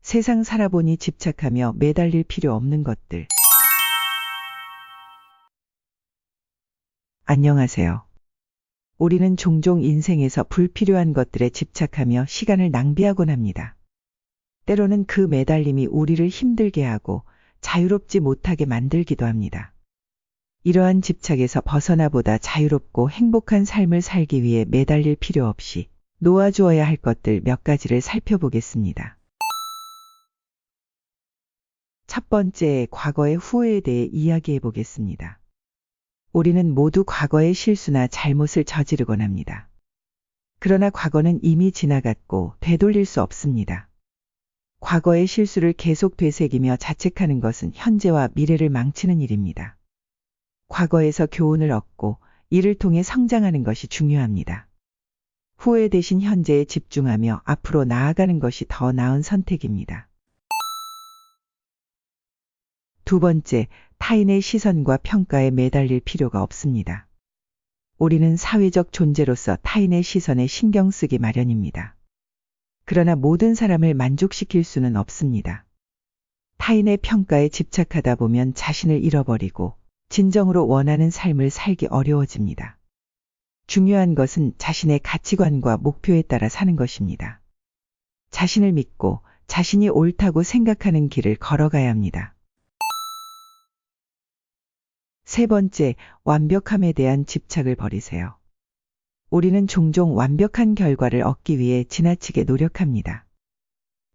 세상 살아보니 집착하며 매달릴 필요 없는 것들. 안녕하세요. 우리는 종종 인생에서 불필요한 것들에 집착하며 시간을 낭비하곤 합니다. 때로는 그 매달림이 우리를 힘들게 하고 자유롭지 못하게 만들기도 합니다. 이러한 집착에서 벗어나 보다 자유롭고 행복한 삶을 살기 위해 매달릴 필요 없이 놓아주어야 할 것들 몇 가지를 살펴보겠습니다. 첫 번째, 과거의 후회에 대해 이야기해 보겠습니다. 우리는 모두 과거의 실수나 잘못을 저지르곤 합니다. 그러나 과거는 이미 지나갔고 되돌릴 수 없습니다. 과거의 실수를 계속 되새기며 자책하는 것은 현재와 미래를 망치는 일입니다. 과거에서 교훈을 얻고 이를 통해 성장하는 것이 중요합니다. 후회 대신 현재에 집중하며 앞으로 나아가는 것이 더 나은 선택입니다. 두 번째, 타인의 시선과 평가에 매달릴 필요가 없습니다. 우리는 사회적 존재로서 타인의 시선에 신경 쓰기 마련입니다. 그러나 모든 사람을 만족시킬 수는 없습니다. 타인의 평가에 집착하다 보면 자신을 잃어버리고 진정으로 원하는 삶을 살기 어려워집니다. 중요한 것은 자신의 가치관과 목표에 따라 사는 것입니다. 자신을 믿고 자신이 옳다고 생각하는 길을 걸어가야 합니다. 세 번째, 완벽함에 대한 집착을 버리세요. 우리는 종종 완벽한 결과를 얻기 위해 지나치게 노력합니다.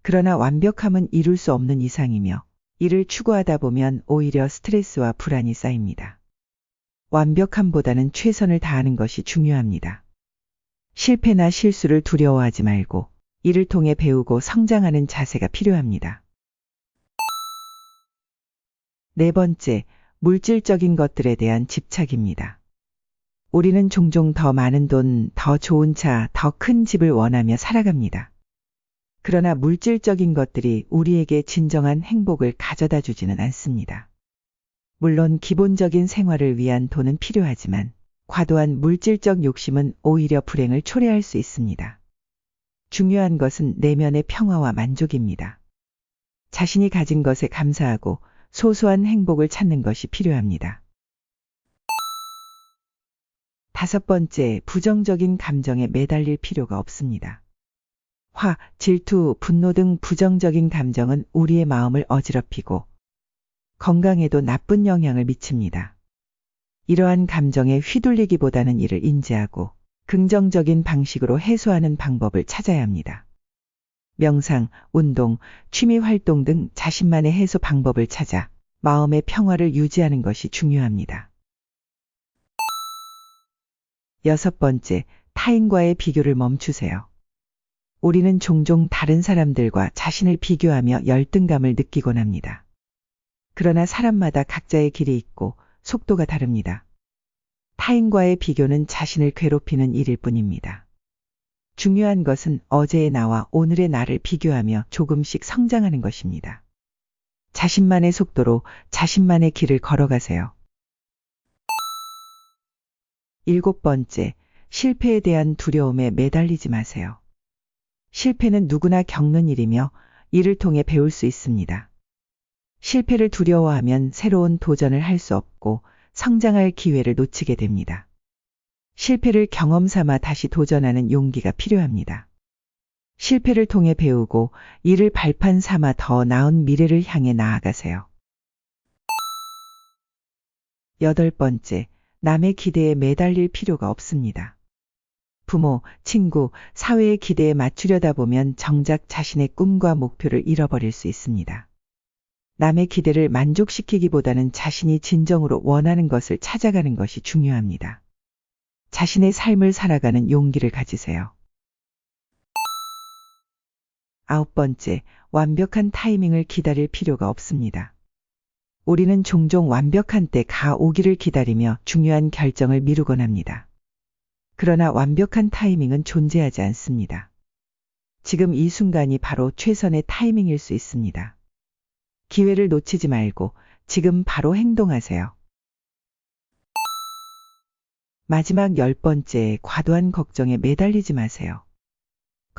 그러나 완벽함은 이룰 수 없는 이상이며 이를 추구하다 보면 오히려 스트레스와 불안이 쌓입니다. 완벽함보다는 최선을 다하는 것이 중요합니다. 실패나 실수를 두려워하지 말고 이를 통해 배우고 성장하는 자세가 필요합니다. 네 번째, 물질적인 것들에 대한 집착입니다. 우리는 종종 더 많은 돈, 더 좋은 차, 더 큰 집을 원하며 살아갑니다. 그러나 물질적인 것들이 우리에게 진정한 행복을 가져다 주지는 않습니다. 물론 기본적인 생활을 위한 돈은 필요하지만 과도한 물질적 욕심은 오히려 불행을 초래할 수 있습니다. 중요한 것은 내면의 평화와 만족입니다. 자신이 가진 것에 감사하고 소소한 행복을 찾는 것이 필요합니다. 다섯 번째, 부정적인 감정에 매달릴 필요가 없습니다. 화, 질투, 분노 등 부정적인 감정은 우리의 마음을 어지럽히고 건강에도 나쁜 영향을 미칩니다. 이러한 감정에 휘둘리기보다는 이를 인지하고 긍정적인 방식으로 해소하는 방법을 찾아야 합니다. 명상, 운동, 취미 활동 등 자신만의 해소 방법을 찾아 마음의 평화를 유지하는 것이 중요합니다. 여섯 번째, 타인과의 비교를 멈추세요. 우리는 종종 다른 사람들과 자신을 비교하며 열등감을 느끼곤 합니다. 그러나 사람마다 각자의 길이 있고 속도가 다릅니다. 타인과의 비교는 자신을 괴롭히는 일일 뿐입니다. 중요한 것은 어제의 나와 오늘의 나를 비교하며 조금씩 성장하는 것입니다. 자신만의 속도로 자신만의 길을 걸어가세요. 일곱 번째, 실패에 대한 두려움에 매달리지 마세요. 실패는 누구나 겪는 일이며 이를 통해 배울 수 있습니다. 실패를 두려워하면 새로운 도전을 할 수 없고 성장할 기회를 놓치게 됩니다. 실패를 경험 삼아 다시 도전하는 용기가 필요합니다. 실패를 통해 배우고 이를 발판 삼아 더 나은 미래를 향해 나아가세요. 여덟 번째, 남의 기대에 매달릴 필요가 없습니다. 부모, 친구, 사회의 기대에 맞추려다 보면 정작 자신의 꿈과 목표를 잃어버릴 수 있습니다. 남의 기대를 만족시키기보다는 자신이 진정으로 원하는 것을 찾아가는 것이 중요합니다. 자신의 삶을 살아가는 용기를 가지세요. 아홉 번째, 완벽한 타이밍을 기다릴 필요가 없습니다. 우리는 종종 완벽한 때가 오기를 기다리며 중요한 결정을 미루곤 합니다. 그러나 완벽한 타이밍은 존재하지 않습니다. 지금 이 순간이 바로 최선의 타이밍일 수 있습니다. 기회를 놓치지 말고 지금 바로 행동하세요. 마지막 열 번째, 과도한 걱정에 매달리지 마세요.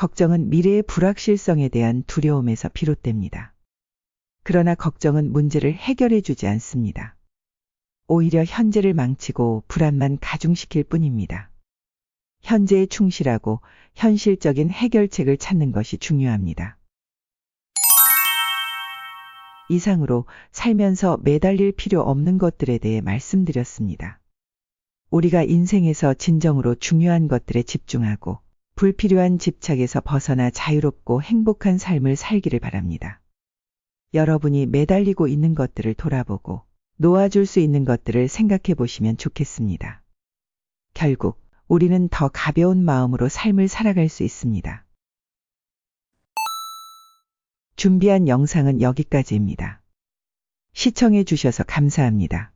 걱정은 미래의 불확실성에 대한 두려움에서 비롯됩니다. 그러나 걱정은 문제를 해결해 주지 않습니다. 오히려 현재를 망치고 불안만 가중시킬 뿐입니다. 현재에 충실하고 현실적인 해결책을 찾는 것이 중요합니다. 이상으로 살면서 매달릴 필요 없는 것들에 대해 말씀드렸습니다. 우리가 인생에서 진정으로 중요한 것들에 집중하고 불필요한 집착에서 벗어나 자유롭고 행복한 삶을 살기를 바랍니다. 여러분이 매달리고 있는 것들을 돌아보고 놓아줄 수 있는 것들을 생각해 보시면 좋겠습니다. 결국 우리는 더 가벼운 마음으로 삶을 살아갈 수 있습니다. 준비한 영상은 여기까지입니다. 시청해 주셔서 감사합니다.